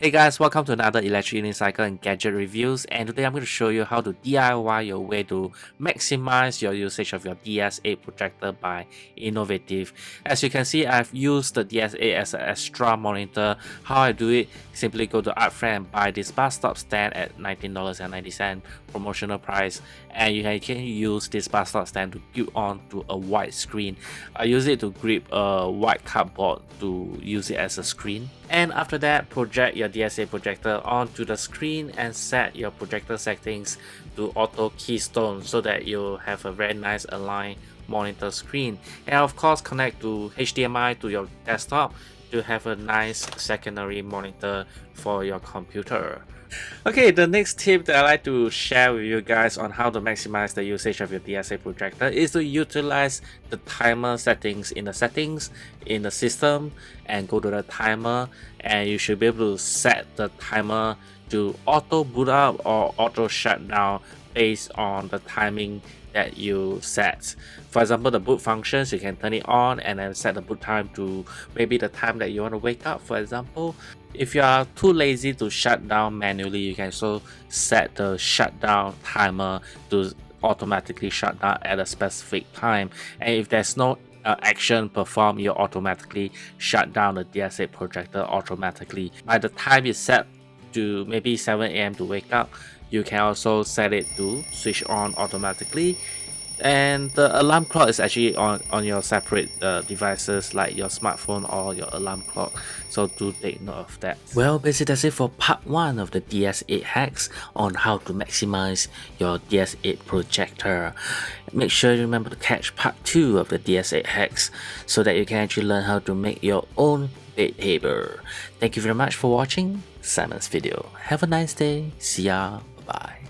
Hey guys, welcome to another electric unicycle and gadget reviews, and today I'm going to show you how to DIY your way to maximize your usage of your DS8 projector by Innovative. As you can see, I've used the DS8 as an extra monitor. How I do it, simply go to Art Friend and buy this bus stop stand at $19.90 promotional price, and you can use this bus stop stand to grip onto a white screen. I use it to grip a white cardboard to use it as a screen. And after that, project your DS8 projector onto the screen and set your projector settings to auto keystone so that you have a very nice aligned monitor screen. And of course, connect to HDMI to your desktop to have a nice secondary monitor for your computer. Okay, the next tip that I like to share with you guys on how to maximize the usage of your DS8 projector is to utilize the timer settings in the system and go to the timer, and you should be able to set the timer to auto boot up or auto shut down based on the timing that you set. For example, the boot functions, you can turn it on and then set the boot time to maybe the time that you want to wake up, for example. If you are too lazy to shut down manually, you can also set the shutdown timer to automatically shut down at a specific time. And if there's no action performed, you automatically shut down the DS8 projector automatically. By the time you set to maybe 7 a.m. to wake up, you can also set it to switch on automatically. And the alarm clock is actually on your separate devices like your smartphone or your alarm clock, so do take note of that. Well, basically that's it for part 1 of the DS8 hacks on how to maximize your DS8 projector. Make sure you remember to catch part 2 of the DS8 hacks so that you can actually learn how to make your own bed table. Thank you very much for watching Simon's video. Have a nice day. See ya. Bye.